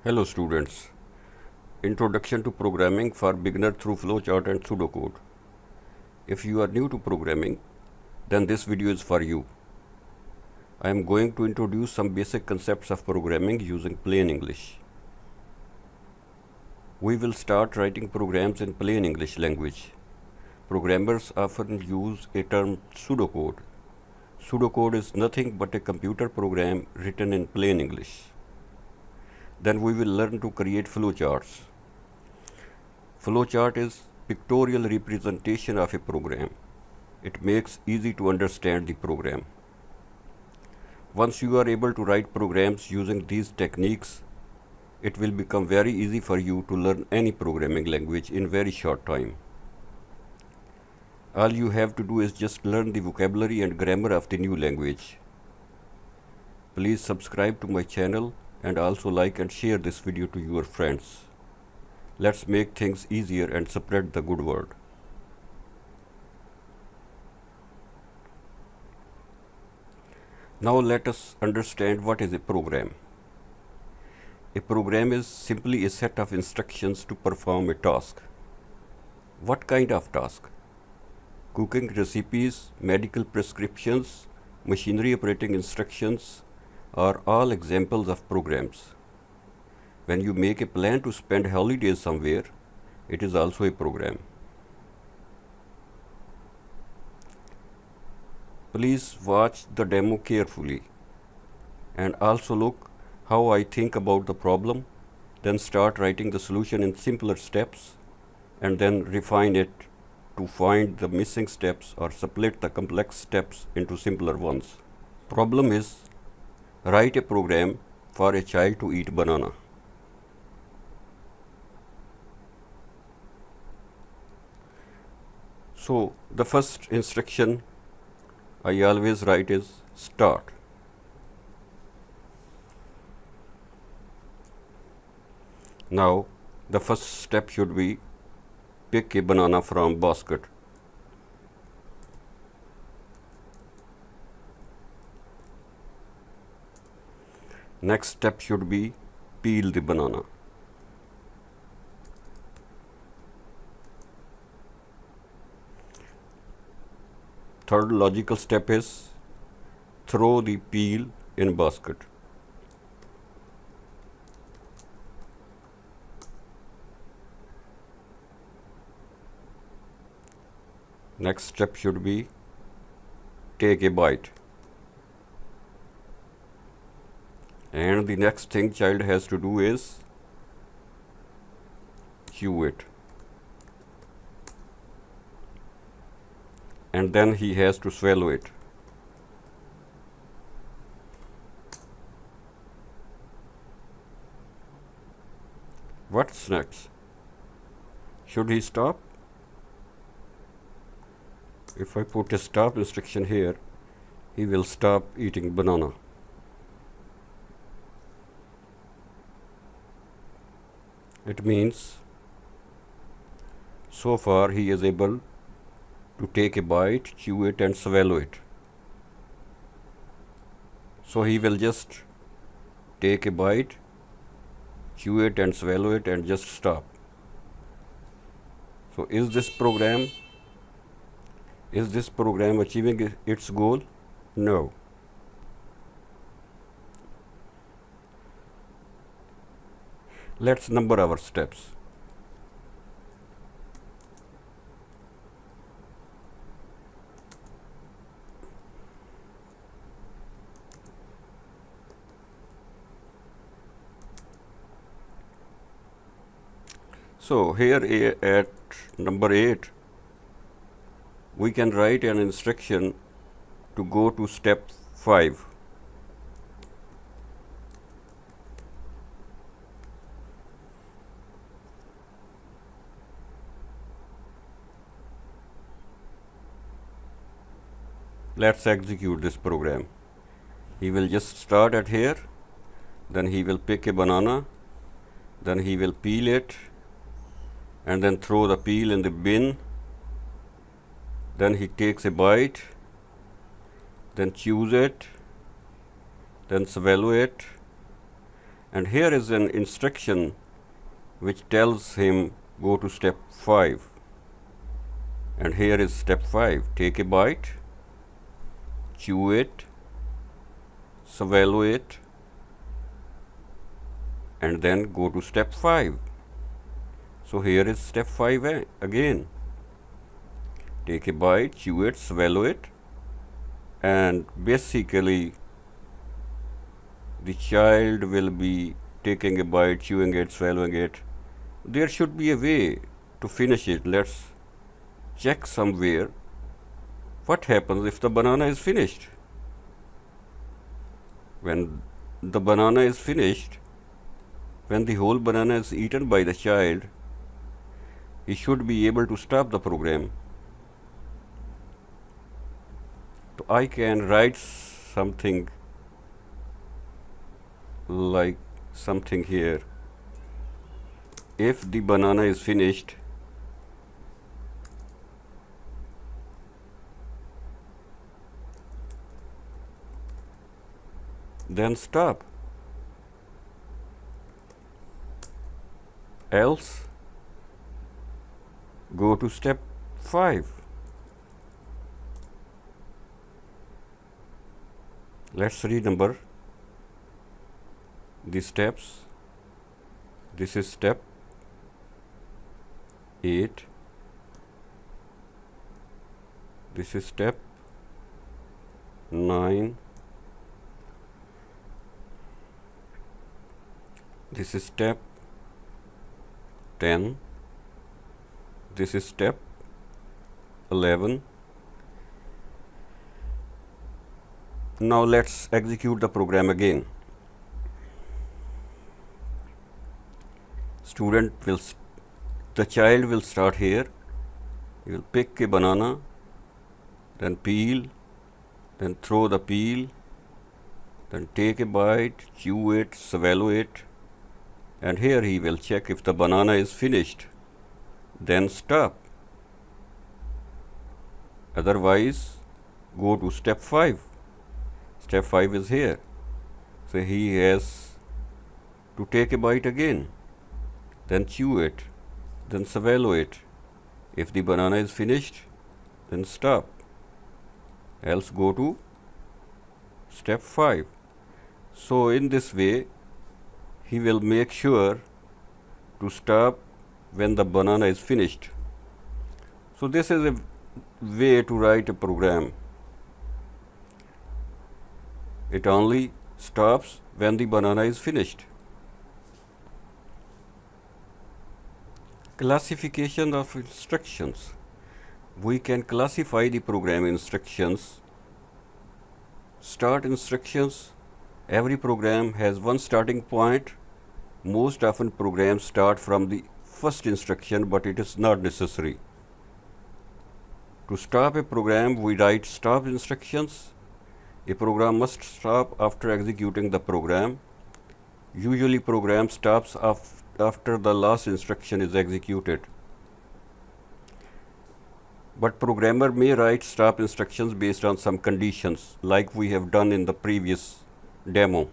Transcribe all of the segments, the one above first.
Hello students, Introduction to Programming for Beginner through Flowchart and Pseudocode. If you are new to programming, then this video is for you. I am going to introduce some basic concepts of programming using plain English. We will start writing programs in plain English language. Programmers often use a term pseudocode. Pseudocode is nothing but a computer program written in plain English. Then we will learn to create flowcharts. Flowchart is pictorial representation of a program. It makes easy to understand the program. Once you are able to write programs using these techniques, it will become very easy for you to learn any programming language in very short time. All you have to do is just learn the vocabulary and grammar of the new language. Please subscribe to my channel and also like and share this video to your friends. Let's make things easier and spread the good word. Now let us understand what is a program. A program is simply a set of instructions to perform a task. What kind of task? Cooking recipes, medical prescriptions, machinery operating instructions are all examples of programs. When you make a plan to spend holidays somewhere, it is also a program. Please watch the demo carefully and also look how I think about the problem, then start writing the solution in simpler steps and then refine it to find the missing steps or split the complex steps into simpler ones. Problem is, write a program for a child to eat banana. So the first instruction I always write is start. Now the first step should be pick a banana from basket. Next step should be peel the banana. Third logical step is throw the peel in basket. Next step should be take a bite. And the next thing child has to do is chew it. And then he has to swallow it. What's next? Should he stop? If I put a stop instruction here, he will stop eating banana. It means so far he is able to take a bite, chew it and swallow it. So he will just take a bite, chew it and swallow it and just stop. So is this program achieving its goal? No. Let's number our steps. So here at number 8, we can write an instruction to go to step 5. Let's execute this program. He will just start at here, then he will pick a banana, then he will peel it and then throw the peel in the bin. Then he takes a bite, then chews it, then swallow it, And here is an instruction which tells him go to step 5. And here is step 5. Take a bite, chew it, swallow it, and then go to step 5. So here is step 5 again. Take a bite, chew it, swallow it, and basically the child will be taking a bite, chewing it, swallowing it. There should be a way to finish it. Let's check somewhere what happens if the banana is finished. When the banana is finished, when the whole banana is eaten by the child, he should be able to stop the program. So I can write something like something here. If the banana is finished, then stop. Else, go to step 5. Let's renumber the steps. This is step 8. This is step 9. This is step 10. This is step 11. Now let's execute the program again. The child will start here. He will pick a banana, then peel, then throw the peel, then take a bite, chew it, swallow it, and here he will check if the banana is finished, then stop. Otherwise, go to step 5. Step 5 is here. So he has to take a bite again, then chew it, then swallow it. If the banana is finished, then stop. Else go to step 5. So in this way, he will make sure to stop when the banana is finished. So this is a way to write a program. It only stops when the banana is finished. Classification of instructions. We can classify the program instructions. Start instructions. Every program has one starting point. Most often programs start from the first instruction, but it is not necessary. To stop a program, we write stop instructions. A program must stop after executing the program. Usually program stops after the last instruction is executed. But programmer may write stop instructions based on some conditions, like we have done in the previous demo.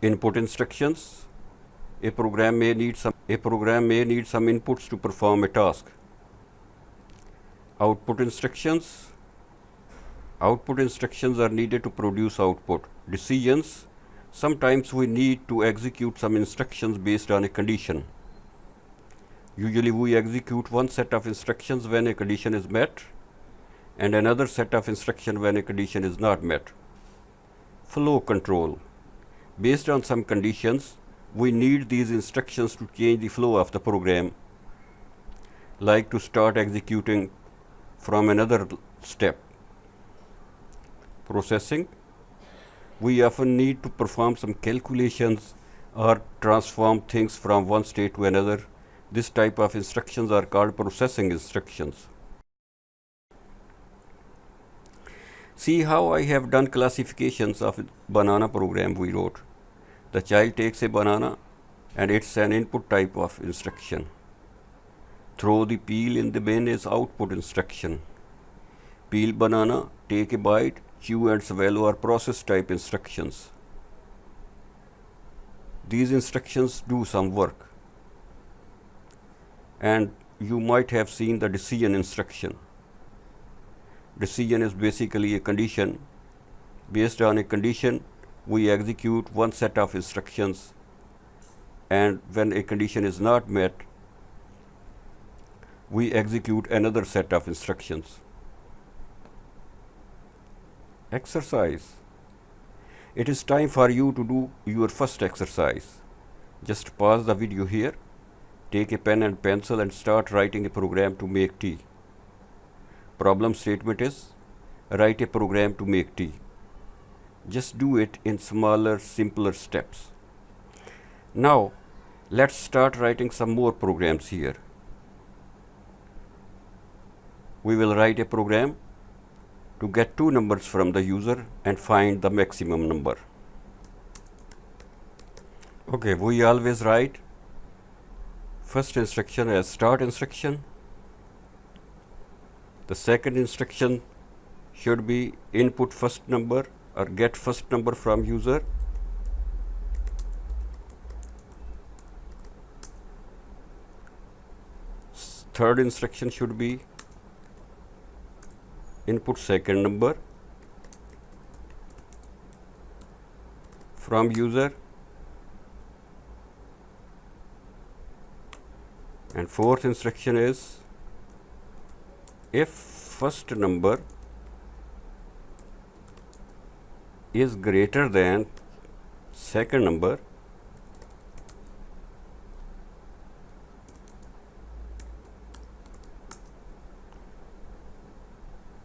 Input instructions. A program may need some inputs to perform a task. Output instructions. Output instructions are needed to produce output. Decisions. Sometimes we need to execute some instructions based on a condition. Usually we execute one set of instructions when a condition is met and another set of instructions when a condition is not met. Flow control. Based on some conditions, we need these instructions to change the flow of the program, like to start executing from another step. Processing. We often need to perform some calculations or transform things from one state to another. This type of instructions are called processing instructions. See how I have done classifications of a banana program we wrote. The child takes a banana and it's an input type of instruction. Throw the peel in the bin is output instruction. Peel banana, take a bite, chew and swallow are process type instructions. these instructions do some work. And you might have seen the decision instruction. Decision is basically a condition. Based on a condition, we execute one set of instructions, and when a condition is not met, we execute another set of instructions. Exercise. It is time for you to do your first exercise. Just pause the video here, take a pen and pencil and start writing a program to make tea. Problem statement is, write a program to make tea. Just do it in smaller, simpler steps. Now, let's start writing some more programs here. We will write a program to get two numbers from the user and find the maximum number. Okay, we always write first instruction as start instruction. The second instruction should be input first number or get first number from user. Third instruction should be input second number from user, and fourth instruction is if first number is greater than second number,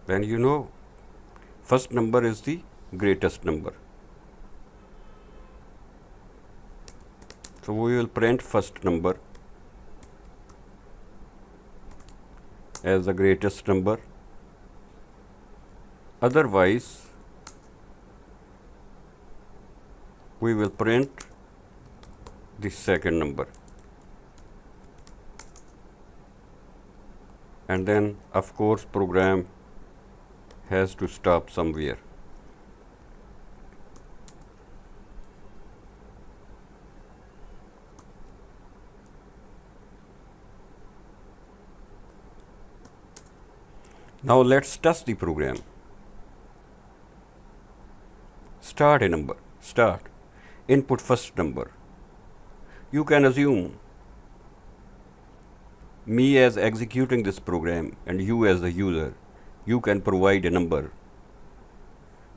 then you know first number is the greatest number. So we will print first number as the greatest number. Otherwise, we will print the second number. And then, of course, program has to stop somewhere. Now let's test the program. Start a number. Start. Input first number. You can assume me as executing this program and you as the user, you can provide a number.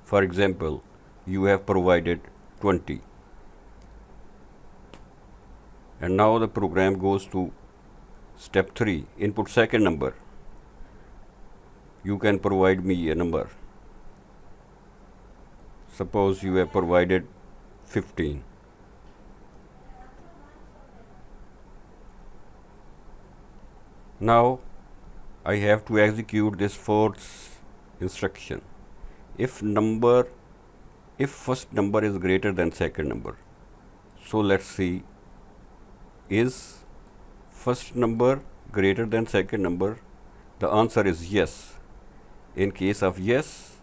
For example, you have provided 20. And now the program goes to step 3, input second number. You can provide me a number. Suppose you have provided 15. Now I have to execute this fourth instruction. If first number is greater than second number. So let's see, is first number greater than second number? The answer is yes. In case of yes,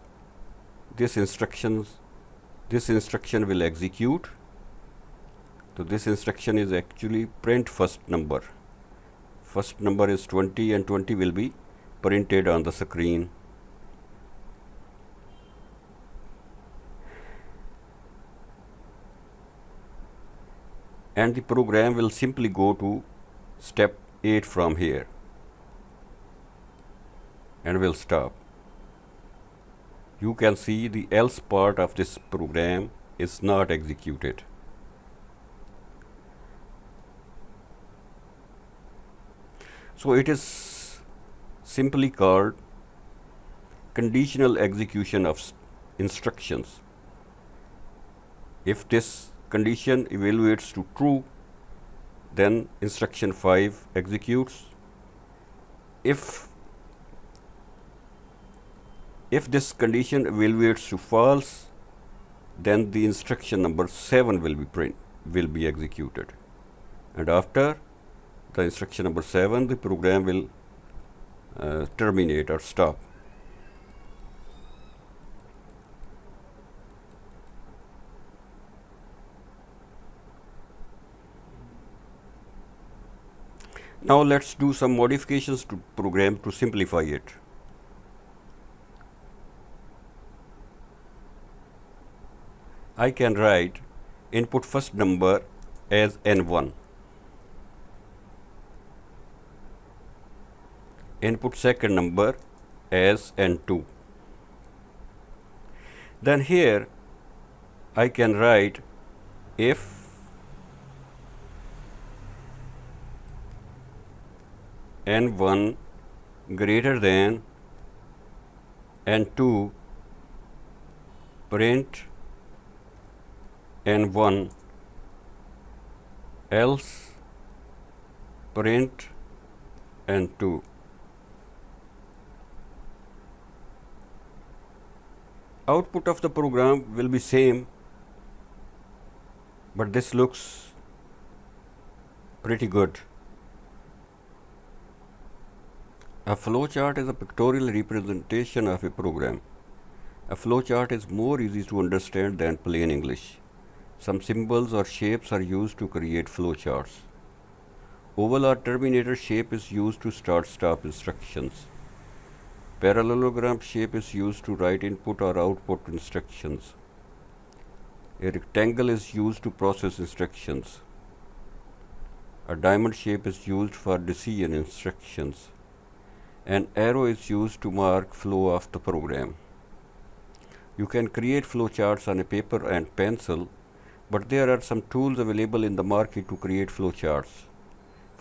this instruction will execute. So this instruction is actually print first number. First number is 20 and 20 will be printed on the screen. And the program will simply go to step 8 from here and will stop. You can see the else part of this program is not executed. So it is simply called conditional execution of instructions. If this condition evaluates to true, then instruction 5 executes. If this condition evaluates to false, then the instruction number 7 will be executed. And after the instruction number 7, the program will terminate or stop. Now let's do some modifications to program to simplify it. I can write input first number as n1, input second number as n2. Then here I can write if n1 greater than n2, print n1, else print n2. Output of the program will be same, but this looks pretty good. A flowchart is a pictorial representation of a program. A flowchart is more easy to understand than plain English. Some symbols or shapes are used to create flowcharts. Oval or terminator shape is used to start-stop instructions. Parallelogram shape is used to write input or output instructions. A rectangle is used to process instructions. A diamond shape is used for decision instructions. An arrow is used to mark flow of the program. You can create flowcharts on a paper and pencil, but there are some tools available in the market to create flowcharts.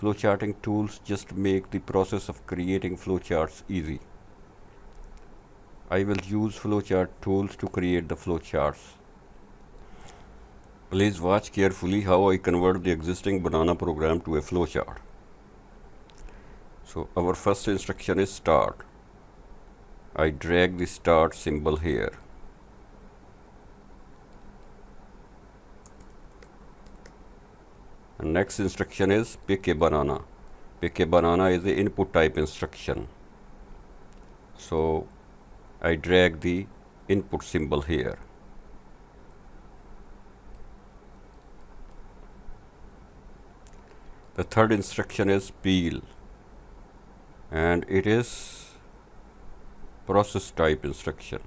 Flowcharting tools just make the process of creating flowcharts easy. I will use flowchart tools to create the flowcharts. Please watch carefully how I convert the existing banana program to a flowchart. So our first instruction is start. I drag the start symbol here. And next instruction is pick a banana. Pick a banana is the input type instruction. So I drag the input symbol here. The third instruction is peel, and it is process type instruction.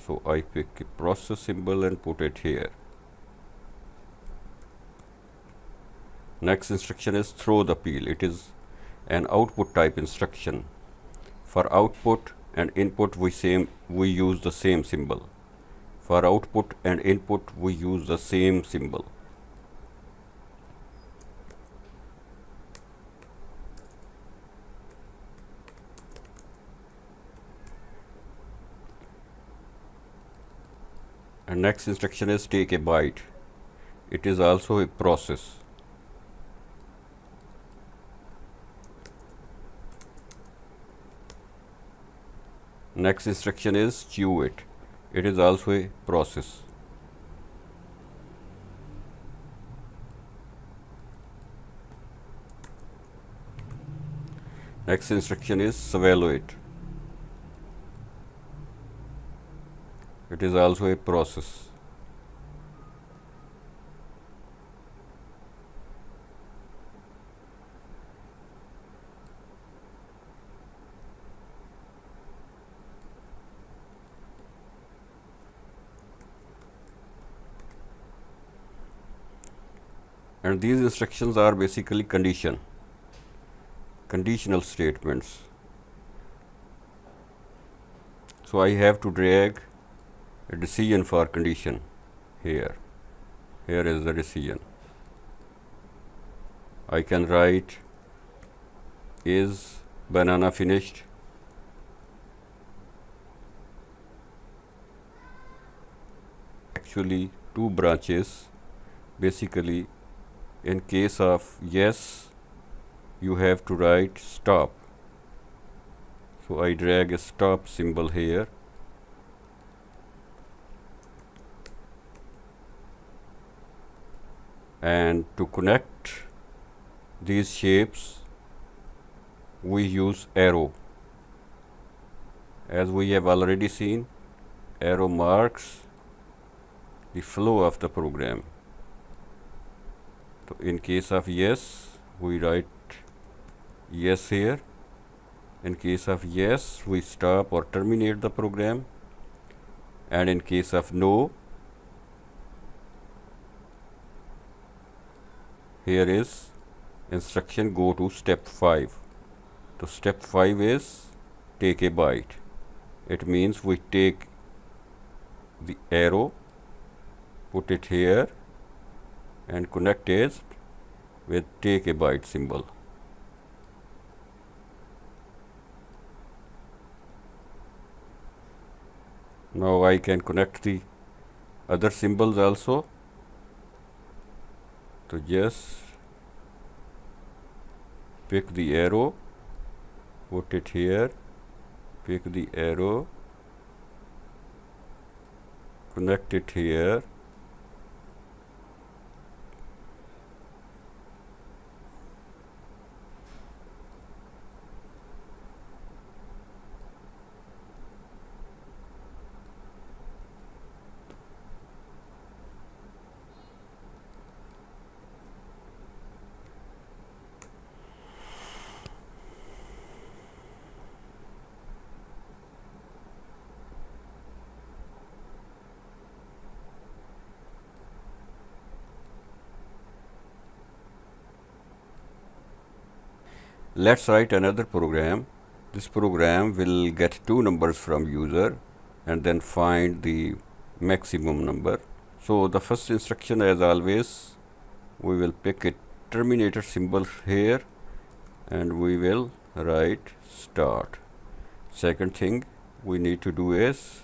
So I pick a process symbol and put it here. Next instruction is throw the peel. It is an output type instruction. For output and input we use the same symbol. For output and input we use the same symbol. And next instruction is take a bite. It is also a process. Next instruction is chew it. It is also a process. Next instruction is swallow it. It is also a process. And these instructions are basically conditional statements. So I have to drag a decision for condition here. Here is the decision. I can write is banana finished? Actually two branches. Basically in case of yes, you have to write stop. So I drag a stop symbol here. And to connect these shapes, we use arrow. As we have already seen, arrow marks the flow of the program. So in case of yes, we write yes here. In case of yes, we stop or terminate the program, and in case of no, here is instruction go to step 5. So step 5 is take a byte. It means we take the arrow, put it here, and connect it with take a byte symbol. Now I can connect the other symbols also. So just pick the arrow, put it here, pick the arrow, connect it here, let's write another program. This program will get two numbers from user and then find the maximum number. So the first instruction, as always, we will pick a terminator symbol here and we will write start. Second thing we need to do is,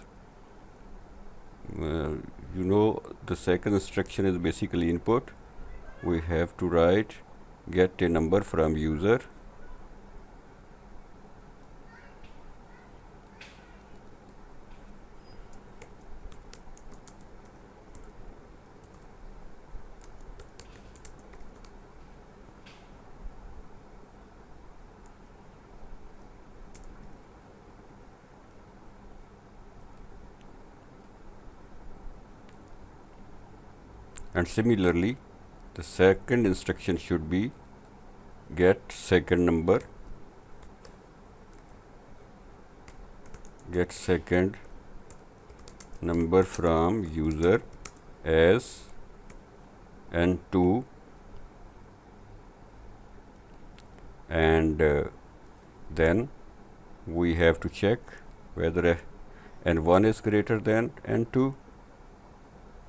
the second instruction is basically input. We have to write get a number from user. And similarly, the second instruction should be get second number, get second number from user as n2, and then we have to check whether n1 is greater than n2.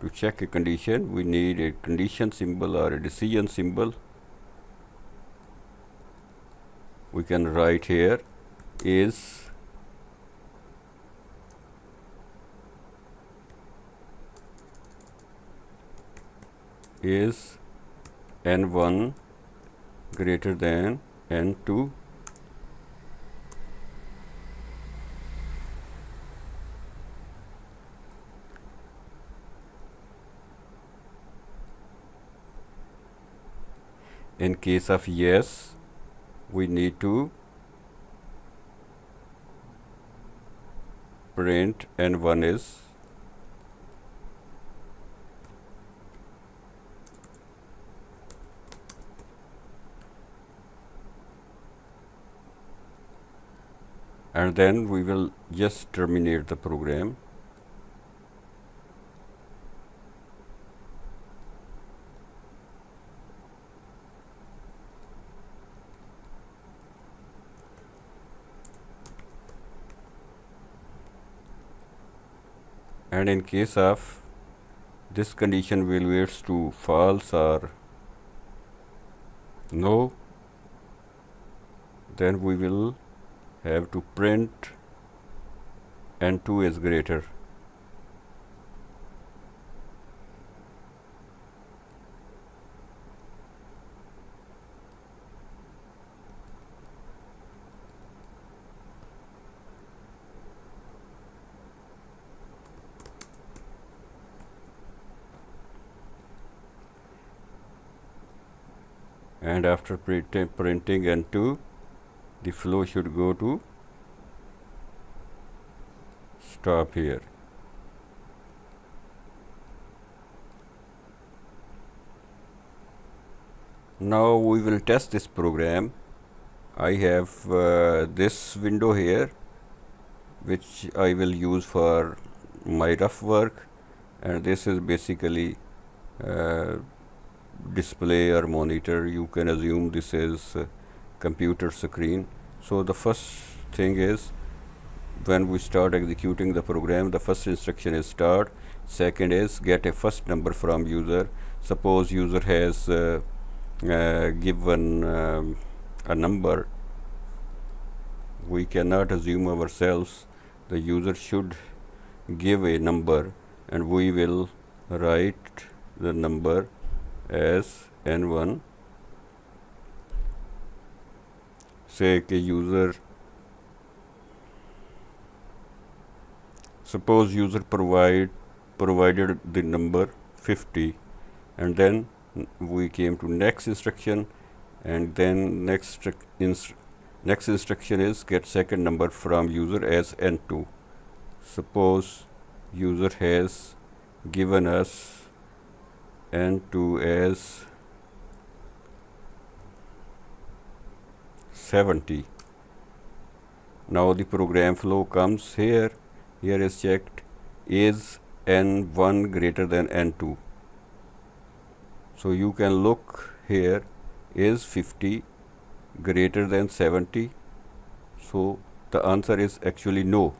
To check a condition, we need a condition symbol or a decision symbol. We can write here is n1 greater than n2. In case of yes, we need to print n1 is and then we will just terminate the program. And in case of this condition values to false or no, then we will have to print n2 is greater. And after printing n2, the flow should go to stop here. Now we will test this program I have this window here, which I will use for my rough work, and this is basically display or monitor. You can assume this is computer screen. So the first thing is, when we start executing the program, the first instruction is start. Second is get a first number from user. Suppose user has given a number, we cannot assume ourselves. The user should give a number, and we will write the number as n1. Say a user, suppose user provided the number 50, and then we came to next instruction, and then next instruction is get second number from user as n2. Suppose user has given us n2 as 70. Now the program flow comes here. Here is checked, is n1 greater than n2? So you can look here, is 50 greater than 70? So the answer is actually no.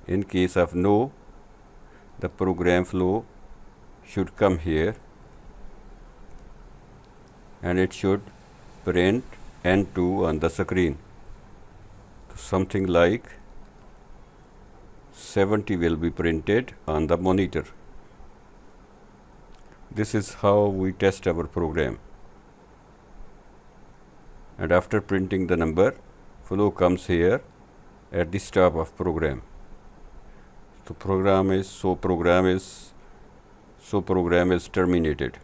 In case of no, the program flow should come here, and it should print n2 on the screen. So something like 70 will be printed on the monitor. This is how we test our program. And after printing the number, flow comes here at the stop of program. So program is terminated.